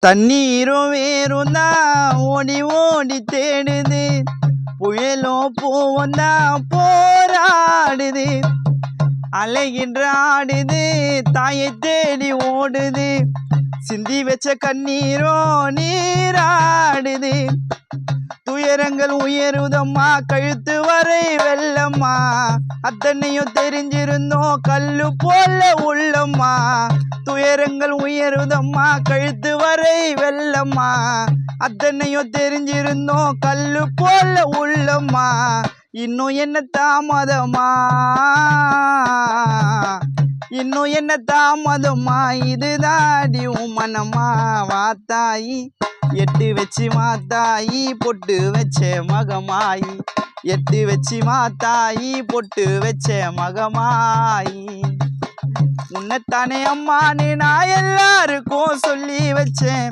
தண்ணீரும் வேறும் தான் ஓடி ஓடி தேடுது, புயலும் பூவும் தான் போராடுது. அலைகின்ற ஆடுது, தாயை தேடி ஓடுது, சிந்தி வச்ச கண்ணீரும் நீராடுது. துயரங்கள் உயருதம்மா, கழுத்து வரை வெள்ளம்மா, அத்தனையும் தெரிஞ்சிருந்தோம் கல்லு போல உள்ளம்மா. துயரங்கள் உயருதம்மா, கழுத்து வரை வெள்ளம்மா, அத்தனையும் தெரிஞ்சிருந்தோம் கல்லு போல உள்ளம்மா. இன்னும் என்ன தாமதமா, இன்னும் என்ன தாமதமா, இதுதாடி உன் மனமா. வாத்தாயி எட்டு வச்சு மாத்தாயி, பொட்டு வச்ச மகமாயி, எட்டு வச்சு மாத்தாயி, பொட்டு வச்ச மகமாயி. உன்னைத்தானே அம்மானு நான் எல்லாருக்கும் சொல்லி வச்சேன்,